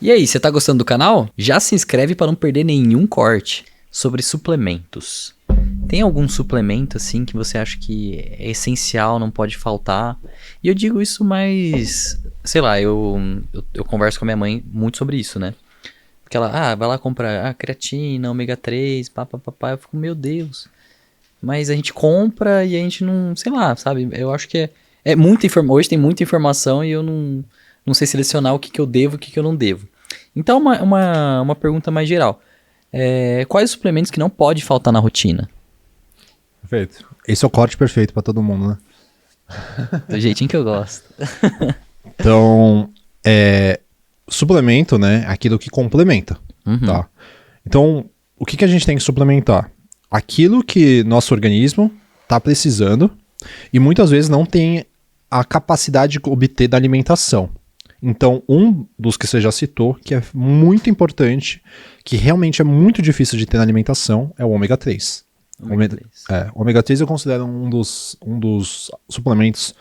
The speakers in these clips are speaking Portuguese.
E aí, você tá gostando do canal? Já se inscreve para não perder nenhum corte. Sobre suplementos. Tem algum suplemento assim que você acha que é essencial, não pode faltar? E eu digo isso mais, sei lá, eu converso com a minha mãe muito sobre isso, né? Porque ela, vai lá comprar creatina, ômega 3, papapá. Eu fico, meu Deus. Mas a gente compra e a gente não, sei lá, sabe? Eu acho que é muita informação. Hoje tem muita informação e eu não sei selecionar o que eu devo e o que eu não devo. Então, uma pergunta mais geral. Quais os suplementos que não pode faltar na rotina? Perfeito. Esse é o corte perfeito pra todo mundo, né? Do jeitinho que eu gosto. Então, suplemento, né? Aquilo que complementa, tá? Então, o que a gente tem que suplementar? Aquilo que nosso organismo tá precisando e muitas vezes não tem a capacidade de obter da alimentação. Então, um dos que você já citou, que é muito importante, que realmente é muito difícil de ter na alimentação, é o ômega 3. O ômega 3 eu considero um dos suplementos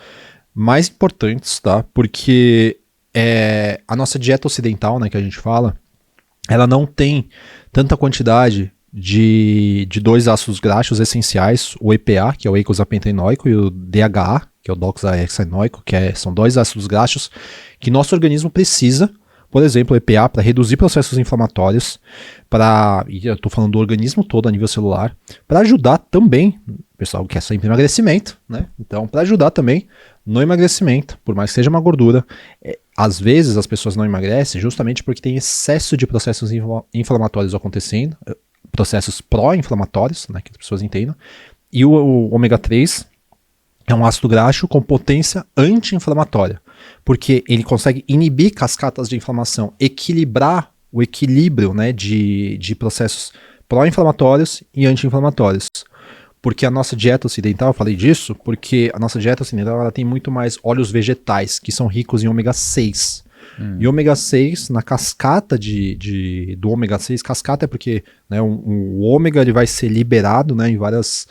mais importantes, tá? Porque a nossa dieta ocidental, né, que a gente fala, ela não tem tanta quantidade de dois ácidos graxos essenciais, o EPA, que é o eicosapentaenoico, e o DHA, que é o doxahexaenoico, são dois ácidos graxos que nosso organismo precisa, por exemplo, o EPA para reduzir processos inflamatórios, e eu estou falando do organismo todo a nível celular, para ajudar também, o pessoal quer sempre emagrecimento, né? Então, para ajudar também no emagrecimento, por mais que seja uma gordura, às vezes as pessoas não emagrecem justamente porque tem excesso de processos inflamatórios acontecendo, processos pró-inflamatórios, né, que as pessoas entendam, e o ômega 3 é um ácido graxo com potência anti-inflamatória, porque ele consegue inibir cascatas de inflamação, equilibrar o equilíbrio, né, de processos pró-inflamatórios e anti-inflamatórios. Porque a nossa dieta ocidental, eu falei disso, porque a nossa dieta ocidental ela tem muito mais óleos vegetais, que são ricos em ômega 6. E ômega 6, na cascata do ômega 6, cascata é porque, né, o ômega ele vai ser liberado, né, em várias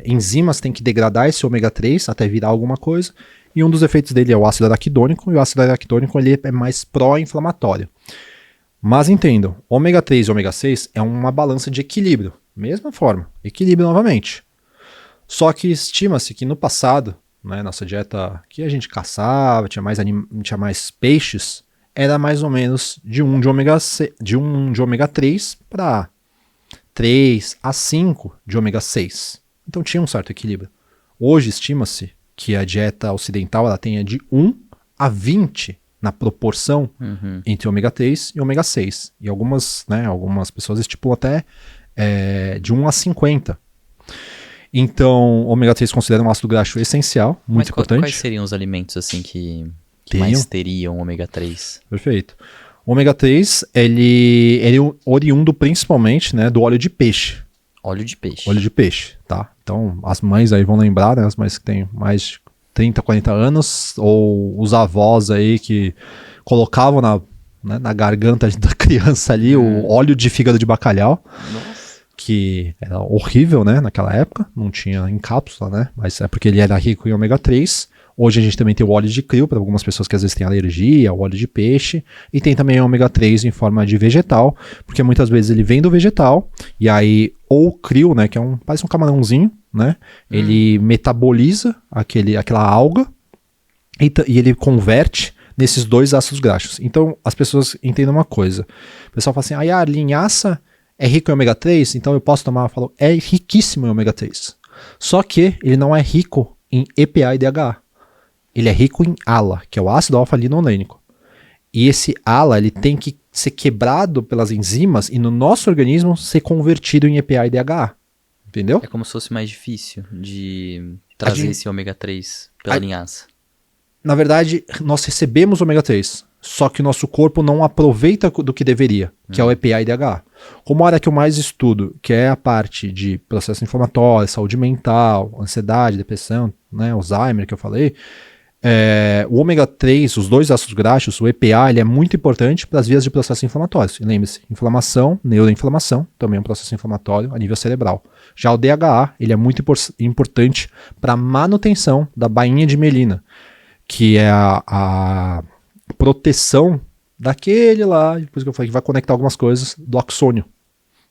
enzimas, tem que degradar esse ômega 3 até virar alguma coisa, e um dos efeitos dele é o ácido araquidônico, e o ácido araquidônico ele é mais pró-inflamatório. Mas entendam, ômega 3 e ômega 6 é uma balança de equilíbrio, mesma forma, equilíbrio novamente. Só que estima-se que no passado, né, nossa dieta que a gente caçava, tinha mais peixes, era mais ou menos de um de ômega 3 para 3 a 5 de ômega 6. Então tinha um certo equilíbrio. Hoje estima-se que a dieta ocidental ela tenha de 1 a 20 na proporção entre ômega 3 e ômega 6. E algumas pessoas estipulam até de 1 a 50. Então, ômega 3 considera um ácido graxo essencial, muito importante. Quais seriam os alimentos assim que mais teriam ômega 3? Perfeito. O ômega 3, ele é oriundo principalmente, né, do óleo de peixe. Óleo de peixe. Óleo de peixe, tá? Então, as mães aí vão lembrar, né, as mães que têm mais de 30, 40 anos, ou os avós aí que colocavam na garganta da criança ali o óleo de fígado de bacalhau. Nossa. Que era horrível, né, naquela época, não tinha em cápsula, né, mas é porque ele era rico em ômega 3. Hoje a gente também tem o óleo de krill, para algumas pessoas que às vezes têm alergia, o óleo de peixe, e tem também o ômega 3 em forma de vegetal, porque muitas vezes ele vem do vegetal, e aí, ou o krill, né, que parece um camarãozinho, né, ele metaboliza aquela alga, e ele converte nesses dois ácidos graxos. Então, as pessoas entendem uma coisa, o pessoal fala assim, a linhaça é rico em ômega 3, então eu posso tomar, é riquíssimo em ômega 3. Só que ele não é rico em EPA e DHA. Ele é rico em ALA, que é o ácido alfa-linolênico. E esse ALA, ele tem que ser quebrado pelas enzimas e no nosso organismo ser convertido em EPA e DHA. Entendeu? É como se fosse mais difícil de trazer esse ômega 3 pela linhaça. Na verdade, nós recebemos ômega 3, só que o nosso corpo não aproveita do que deveria, que é o EPA e DHA. Como a área que eu mais estudo, que é a parte de processo inflamatório, saúde mental, ansiedade, depressão, né, Alzheimer que eu falei, o ômega 3, os dois ácidos graxos, o EPA, ele é muito importante para as vias de processos inflamatórios. E lembre-se, inflamação, neuroinflamação, também é um processo inflamatório a nível cerebral. Já o DHA, ele é muito importante para a manutenção da bainha de mielina, que é a proteção daquele lá, depois que eu falei que vai conectar algumas coisas do axônio,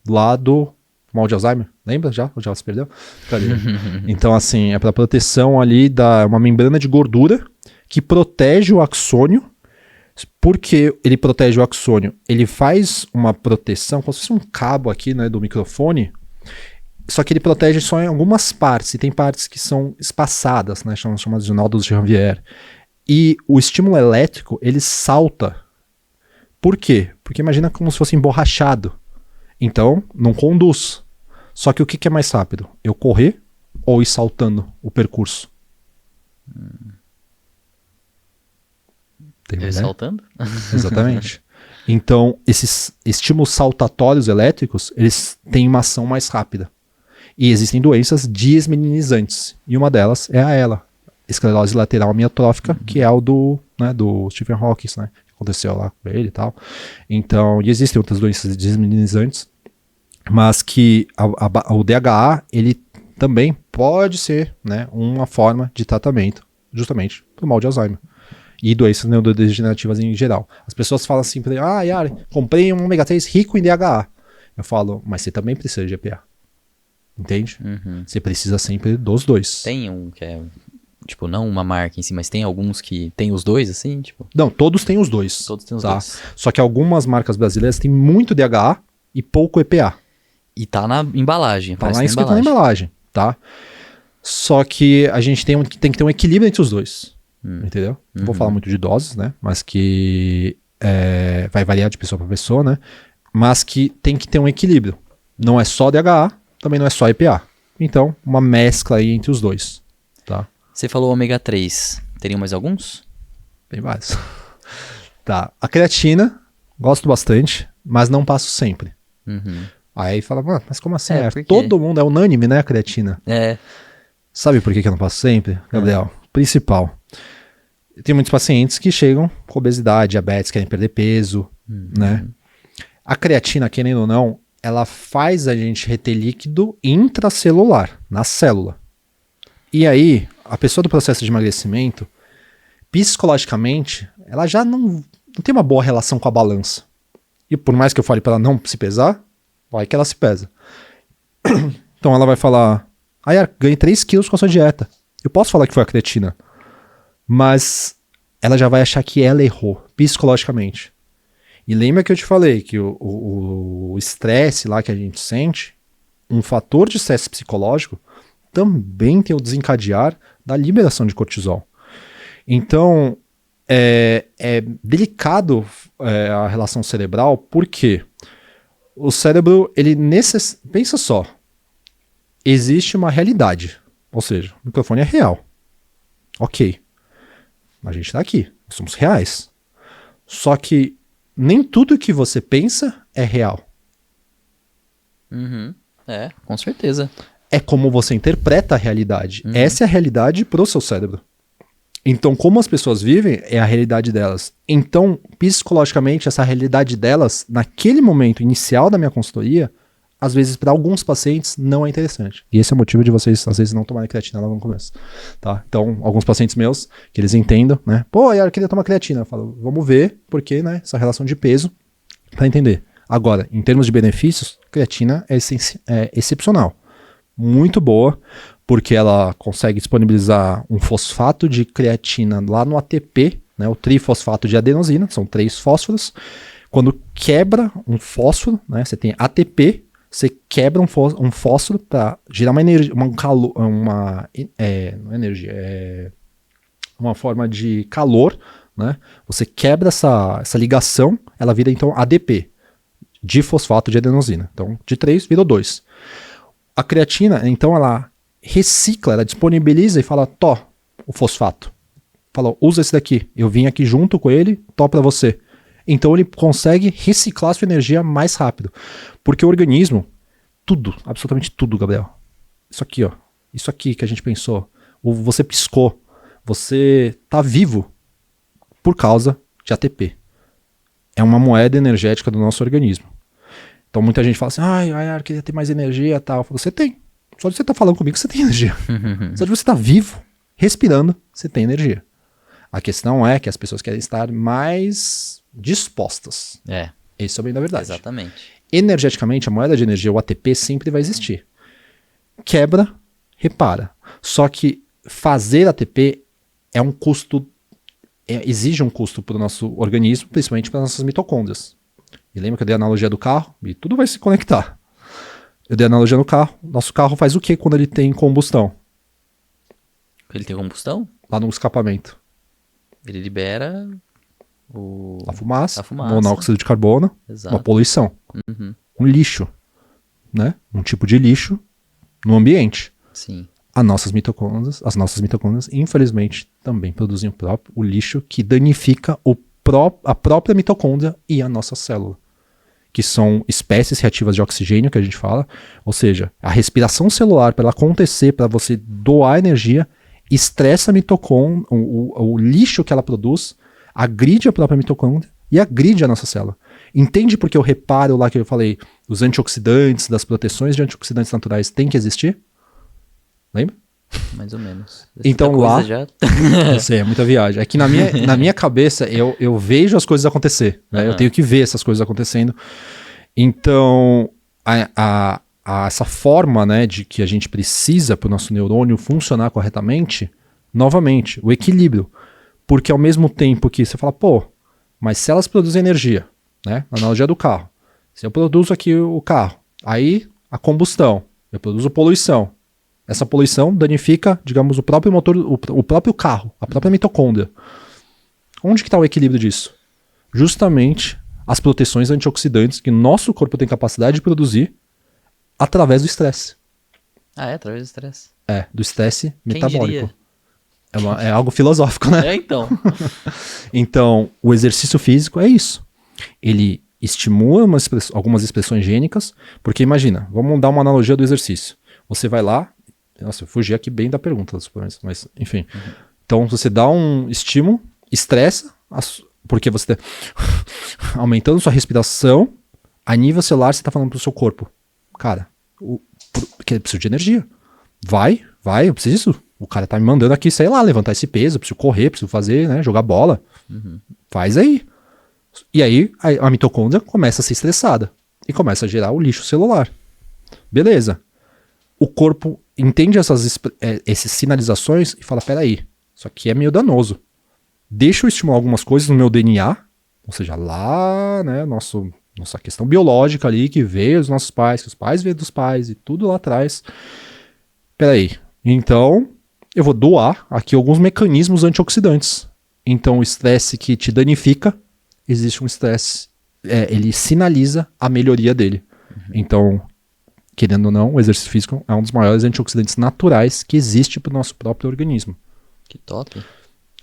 lá do mal de Alzheimer. Lembra já? Ou já se perdeu? Cadê? Então, assim, é para proteção ali da uma membrana de gordura que protege o axônio. Por que ele protege o axônio? Ele faz uma proteção, como se fosse um cabo aqui, né, do microfone, só que ele protege só em algumas partes, e tem partes que são espaçadas, né, chamadas de nódulos de Ranvier. E o estímulo elétrico, ele salta. Por quê? Porque imagina como se fosse emborrachado. Então, não conduz. Só que o que é mais rápido? Eu correr ou ir saltando o percurso? Tem, saltando? Exatamente. Então, esses estímulos saltatórios elétricos, eles têm uma ação mais rápida. E existem doenças desmeninizantes. E uma delas é a ELA, esclerose lateral amiotrófica, que é o do Stephen Hawking, né? Que aconteceu lá com ele e tal. Então, e existem outras doenças desmeninizantes, mas que o DHA, ele também pode ser, né, uma forma de tratamento, justamente para o mal de Alzheimer. E doenças neurodegenerativas em geral. As pessoas falam assim, Yari, comprei um ômega 3 rico em DHA. Eu falo, mas você também precisa de EPA. Entende? Você precisa sempre dos dois. Tem um que é, tipo, não uma marca em si, mas tem alguns que tem os dois, assim, tipo? Não, todos têm os dois. Todos têm os dois. Só que algumas marcas brasileiras têm muito DHA e pouco EPA. E tá na embalagem. Tá lá escrito na embalagem, tá? Só que a gente tem que ter um equilíbrio entre os dois. Entendeu? Não vou falar muito de doses, né? Mas que vai variar de pessoa para pessoa, né? Mas que tem que ter um equilíbrio. Não é só DHA, também não é só EPA. Então, uma mescla aí entre os dois, tá? Você falou ômega 3. Teriam mais alguns? Tem vários. Tá. A creatina, gosto bastante, mas não passo sempre. Aí fala, mano, mas como assim? Todo mundo é unânime, né, a creatina? Sabe por que eu não passo sempre, Gabriel? Principal. Tem muitos pacientes que chegam com obesidade, diabetes, querem perder peso, né? A creatina, querendo ou não, ela faz a gente reter líquido intracelular, na célula. E aí, a pessoa do processo de emagrecimento, psicologicamente, ela já não tem uma boa relação com a balança. E por mais que eu fale para ela não se pesar, vai que ela se pesa. Então ela vai falar, ganhei 3 quilos com a sua dieta. Eu posso falar que foi a creatina, mas ela já vai achar que ela errou, psicologicamente. E lembra que eu te falei que o estresse lá que a gente sente, um fator de estresse psicológico, também tem o desencadear da liberação de cortisol. Então, é delicado a relação cerebral, porque o cérebro, pensa só, existe uma realidade, ou seja, o microfone é real. Ok, a gente tá aqui, somos reais. Só que nem tudo que você pensa é real. Com certeza. É como você interpreta a realidade. Essa é a realidade pro seu cérebro. Então, como as pessoas vivem, é a realidade delas. Então, psicologicamente, essa realidade delas, naquele momento inicial da minha consultoria, às vezes, para alguns pacientes, não é interessante. E esse é o motivo de vocês, às vezes, não tomarem creatina logo no começo. Tá? Então, alguns pacientes meus, que eles entendam, né? Pô, eu queria tomar creatina. Eu falo, vamos ver, porque, né, essa relação de peso, para entender. Agora, em termos de benefícios, creatina é excepcional. Muito boa, porque ela consegue disponibilizar um fosfato de creatina lá no ATP, né, o trifosfato de adenosina, são 3 fósforos. Quando quebra um fósforo, né, você tem ATP, você quebra um fósforo para gerar uma energia, uma forma de calor, né? Você quebra essa ligação, ela vira então ADP, difosfato de adenosina. Então, de 3 virou 2. A creatina, então, ela recicla, ela disponibiliza e fala, o fosfato. Fala, usa esse daqui. Eu vim aqui junto com ele, para você. Então ele consegue reciclar sua energia mais rápido. Porque o organismo, tudo, absolutamente tudo, Gabriel. Isso aqui que a gente pensou. Você piscou. Você tá vivo por causa de ATP. É uma moeda energética do nosso organismo. Então muita gente fala assim, eu queria ter mais energia e tal. Eu falo, você tem. Só de você estar falando comigo, você tem energia. Só de você estar vivo, respirando, você tem energia. A questão é que as pessoas querem estar mais dispostas. Esse é o bem da verdade. Exatamente. Energeticamente, a moeda de energia, o ATP, sempre vai existir. Quebra, repara. Só que fazer ATP é um custo, exige um custo para o nosso organismo, principalmente para as nossas mitocôndrias. E lembra que eu dei a analogia do carro? E tudo vai se conectar. Eu dei a analogia no carro. Nosso carro faz o que quando ele tem combustão? Ele tem combustão? Lá no escapamento. Ele libera a fumaça, fumaça. monóxido de carbono, uma poluição. Um lixo, né? Um tipo de lixo no ambiente. Sim. As nossas mitocôndrias, infelizmente, também produzem o lixo que danifica a própria mitocôndria e a nossa célula. Que são espécies reativas de oxigênio, que a gente fala. Ou seja, a respiração celular, para ela acontecer, para você doar energia, estressa a mitocôndria, o lixo que ela produz, agride a própria mitocôndria e agride a nossa célula. Entende porque eu reparo lá que eu falei, os antioxidantes, das proteções de antioxidantes naturais têm que existir? Lembra? Mais ou menos. Então lá, eu sei, é muita viagem. É que na minha cabeça eu vejo as coisas acontecer, né? Eu tenho que ver essas coisas acontecendo. Então, essa forma, né, de que a gente precisa para o nosso neurônio funcionar corretamente, novamente, o equilíbrio. Porque ao mesmo tempo que você fala, pô, mas se elas produzem energia, né, na analogia do carro, se eu produzo aqui o carro, aí a combustão, eu produzo poluição. Essa poluição danifica, digamos, o próprio motor, o próprio carro, a própria mitocôndria. Onde que está o equilíbrio disso? Justamente as proteções antioxidantes que nosso corpo tem capacidade de produzir através do estresse. Através do estresse. Do estresse metabólico. Diria? É algo filosófico, né? Então. Então, o exercício físico é isso. Ele estimula algumas expressões gênicas, porque imagina, vamos dar uma analogia do exercício. Você vai lá, nossa, eu fugi aqui bem da pergunta, mas enfim. Então, você dá um estímulo, estressa, porque você está aumentando sua respiração, a nível celular você está falando pro seu corpo, cara, porque eu preciso de energia. Vai, eu preciso. O cara tá me mandando aqui, sei lá, levantar esse peso, eu preciso correr, preciso fazer, né, jogar bola. Faz aí. E aí a mitocôndria começa a ser estressada e começa a gerar o lixo celular. Beleza. O corpo entende essas sinalizações e fala, peraí, isso aqui é meio danoso. Deixa eu estimular algumas coisas no meu DNA, ou seja, lá, né, nossa questão biológica ali, que veio dos nossos pais, que os pais veio dos pais e tudo lá atrás. Peraí, então eu vou doar aqui alguns mecanismos antioxidantes. Então o estresse que te danifica, existe um estresse, ele sinaliza a melhoria dele. Então, querendo ou não, o exercício físico é um dos maiores antioxidantes naturais que existe para o nosso próprio organismo. Que top.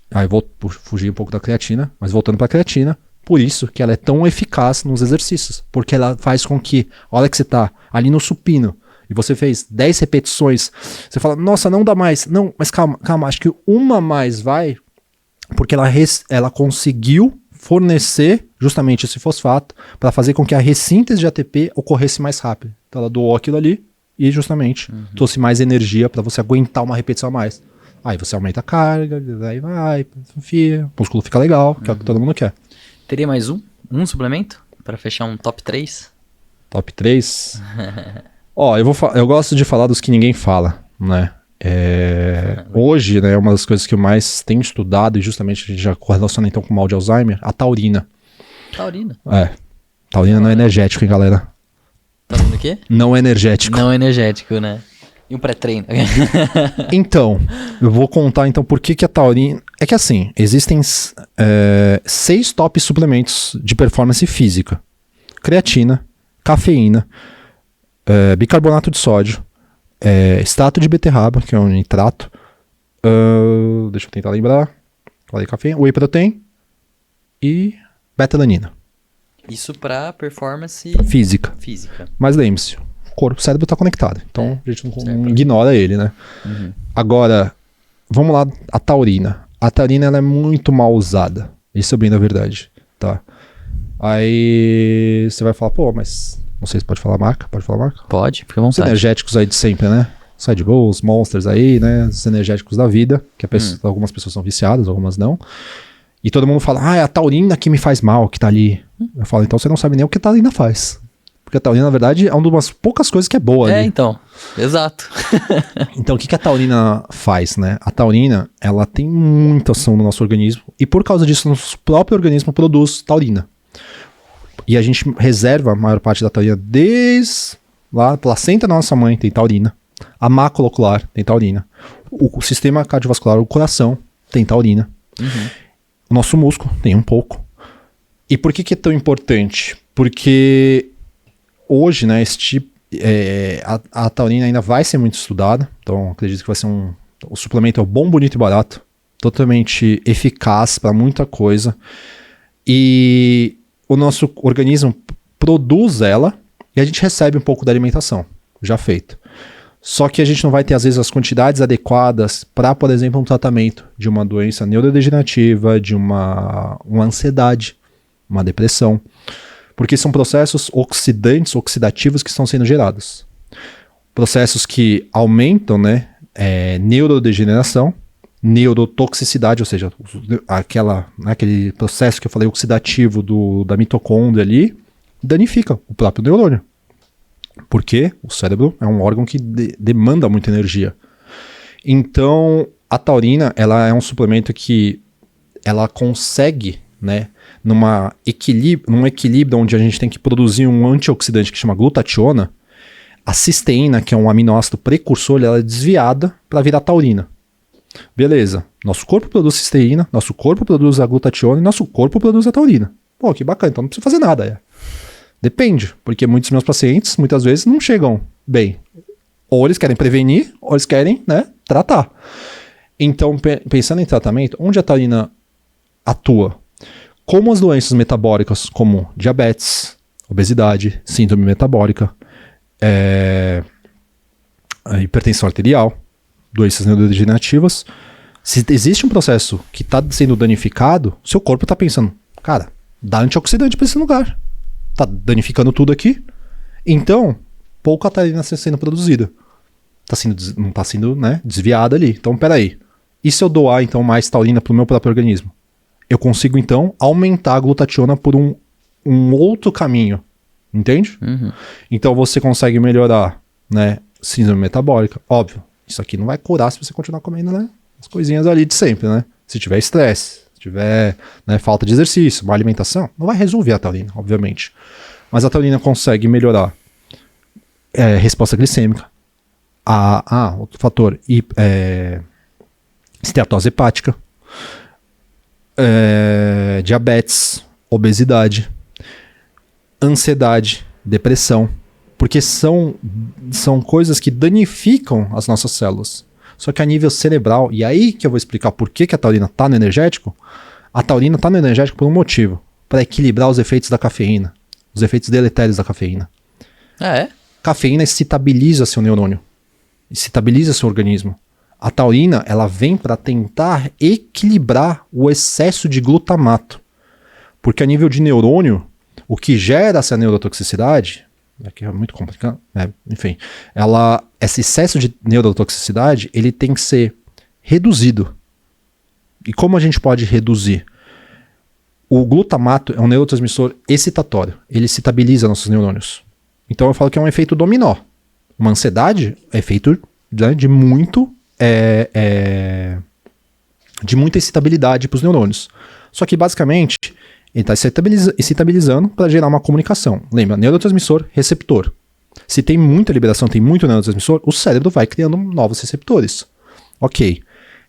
Aí vou fugir um pouco da creatina, mas voltando para a creatina, por isso que ela é tão eficaz nos exercícios, porque ela faz com que, a hora que você está ali no supino, e você fez 10 repetições, você fala, nossa, não dá mais. Não, mas calma, acho que uma mais vai, porque ela conseguiu fornecer justamente esse fosfato para fazer com que a ressíntese de ATP ocorresse mais rápido. Então ela doou aquilo ali e justamente trouxe mais energia para você aguentar uma repetição a mais. Aí você aumenta a carga, aí vai, confia, o músculo fica legal, que é o que todo mundo quer. Teria mais um suplemento para fechar um top 3? Top 3? Eu gosto de falar dos que ninguém fala, né? Hoje, né, uma das coisas que eu mais tenho estudado, e justamente a gente já correlaciona então com o mal de Alzheimer, a taurina. Taurina? Taurina não é energético, hein, galera? Taurina o quê? Não é energético. Não é energético, né? E um pré-treino? Então, eu vou contar então por que a taurina... É que assim, existem 6 top suplementos de performance física. Creatina, cafeína, bicarbonato de sódio, extrato de beterraba, que é um nitrato. Deixa eu tentar lembrar. Falei cafeína, whey protein e beta-alanina. Isso para performance física. Mas lembre-se, o cérebro está conectado. Então a gente não ignora ele, né? Agora, vamos lá, a taurina. A taurina ela é muito mal usada. Isso é bem da verdade, tá? Aí você vai falar, pô, mas não sei se pode falar marca. Pode falar marca? Pode, fica à vontade. Os energéticos aí de sempre, né? Red Bulls, Monsters aí, né? Os energéticos da vida, que algumas pessoas são viciadas, algumas não. E todo mundo fala, é a taurina que me faz mal, que tá ali. Eu falo, então você não sabe nem o que a taurina faz. Porque a taurina, na verdade, é uma das poucas coisas que é boa ali. Então, exato. Então, o que a taurina faz, né? A taurina, ela tem muita ação no nosso organismo, e por causa disso, nosso próprio organismo produz taurina. E a gente reserva a maior parte da taurina desde lá, a placenta da nossa mãe tem taurina, a mácula ocular tem taurina, o sistema cardiovascular, o coração tem taurina, o nosso músculo tem um pouco. E por que é tão importante? Porque hoje, né, a taurina ainda vai ser muito estudada, então acredito que vai ser o suplemento é bom, bonito e barato, totalmente eficaz para muita coisa, e o nosso organismo produz ela e a gente recebe um pouco da alimentação, já feito. Só que a gente não vai ter, às vezes, as quantidades adequadas para, por exemplo, um tratamento de uma doença neurodegenerativa, de uma ansiedade, uma depressão. Porque são processos oxidativos que estão sendo gerados. Processos que aumentam, né, neurodegeneração, neurotoxicidade, ou seja, aquele processo que eu falei oxidativo da mitocôndria ali, danifica o próprio neurônio. Porque o cérebro é um órgão que demanda muita energia. Então, a taurina, ela é um suplemento que ela consegue, né, num equilíbrio onde a gente tem que produzir um antioxidante que chama glutationa, a cisteína, que é um aminoácido precursor, ela é desviada para virar taurina. Beleza, nosso corpo produz cisteína, nosso corpo produz a glutationa e nosso corpo produz a taurina. Pô, que bacana, então não precisa fazer nada. Depende, porque muitos meus pacientes, muitas vezes, não chegam bem. Ou eles querem prevenir, ou eles querem, né, tratar. Então, pensando em tratamento, onde a taurina atua? Como as doenças metabólicas, como diabetes, obesidade, síndrome metabólica, a hipertensão arterial, doenças neurodegenerativas, se existe um processo que está sendo danificado, seu corpo está pensando, cara, dá antioxidante para esse lugar. Tá danificando tudo aqui. Então, pouca taurina está sendo produzida. Não está sendo, né, desviada ali. Então, peraí. E se eu doar, então, mais taurina para o meu próprio organismo? Eu consigo, então, aumentar a glutationa por um outro caminho. Entende? Então, você consegue melhorar, né, síndrome metabólica. Óbvio. Isso aqui não vai curar se você continuar comendo, né, as coisinhas ali de sempre, né? Se tiver estresse, se tiver, né, falta de exercício, má alimentação, não vai resolver a taurina, obviamente. Mas a taurina consegue melhorar resposta glicêmica. Outro fator, esteatose hepática, diabetes, obesidade, ansiedade, depressão. Porque são coisas que danificam as nossas células. Só que a nível cerebral, e aí que eu vou explicar por que a taurina está no energético. A taurina está no energético por um motivo. Para equilibrar os efeitos da cafeína. Os efeitos deletérios da cafeína. Cafeína excitabiliza seu neurônio. Excitabiliza seu organismo. A taurina, ela vem para tentar equilibrar o excesso de glutamato. Porque a nível de neurônio, o que gera essa neurotoxicidade... Aqui é muito complicado, enfim, esse excesso de neurotoxicidade, ele tem que ser reduzido. E como a gente pode reduzir? O glutamato é um neurotransmissor excitatório, ele excitabiliza nossos neurônios. Então eu falo que é um efeito dominó. Uma ansiedade é efeito de muita excitabilidade para os neurônios. Só que basicamente ele está excitabilizando para gerar uma comunicação. Lembra, neurotransmissor, receptor. Se tem muita liberação, tem muito neurotransmissor, o cérebro vai criando novos receptores. Ok.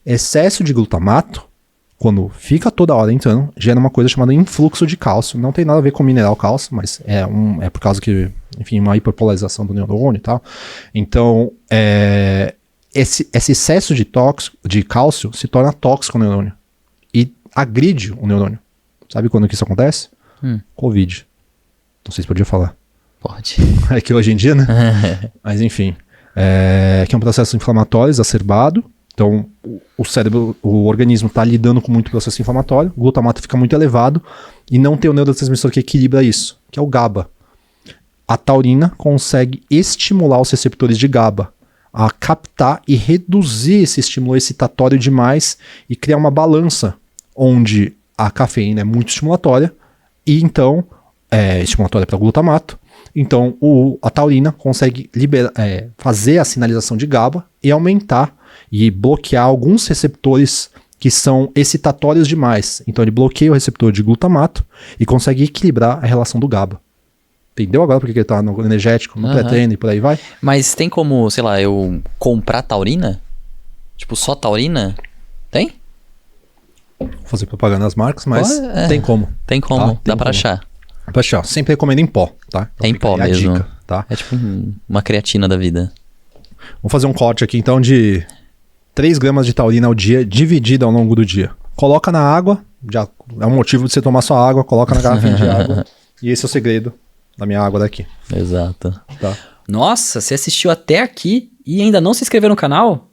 Excesso de glutamato, quando fica toda hora entrando, gera uma coisa chamada influxo de cálcio. Não tem nada a ver com mineral cálcio, mas é por causa que, enfim, uma hiperpolarização do neurônio e tal. Então, esse excesso de cálcio se torna tóxico no neurônio e agride o neurônio. Sabe quando que isso acontece? Covid. Não sei se podia falar. Pode. É que hoje em dia, né? Mas enfim. Que é um processo inflamatório exacerbado. Então, o cérebro, o organismo está lidando com muito processo inflamatório. O glutamato fica muito elevado. E não tem o neurotransmissor que equilibra isso, que é o GABA. A taurina consegue estimular os receptores de GABA. a captar e reduzir esse estímulo excitatório demais e criar uma balança onde a cafeína é muito estimulatória e então estimulatória para glutamato. Então a taurina consegue fazer a sinalização de GABA e aumentar e bloquear alguns receptores que são excitatórios demais. Então ele bloqueia o receptor de glutamato e consegue equilibrar a relação do GABA. Entendeu agora porque ele tá no energético, no pré-treino e por aí vai? Mas tem como, sei lá, eu comprar taurina? Tipo, só taurina? Tem? Vou fazer propaganda das marcas, mas tem como. Tem como, tá? Dá pra achar. Dá pra achar. Sempre recomendo em pó, tá? Então é em pó mesmo. A dica, tá? É tipo uma creatina da vida. Vamos fazer um corte aqui então de 3 gramas de taurina ao dia, dividida ao longo do dia. Coloca na água, já é um motivo de você tomar sua água, coloca na garrafinha de água. E esse é o segredo da minha água daqui. Exato. Tá. Nossa, você assistiu até aqui e ainda não se inscreveu no canal?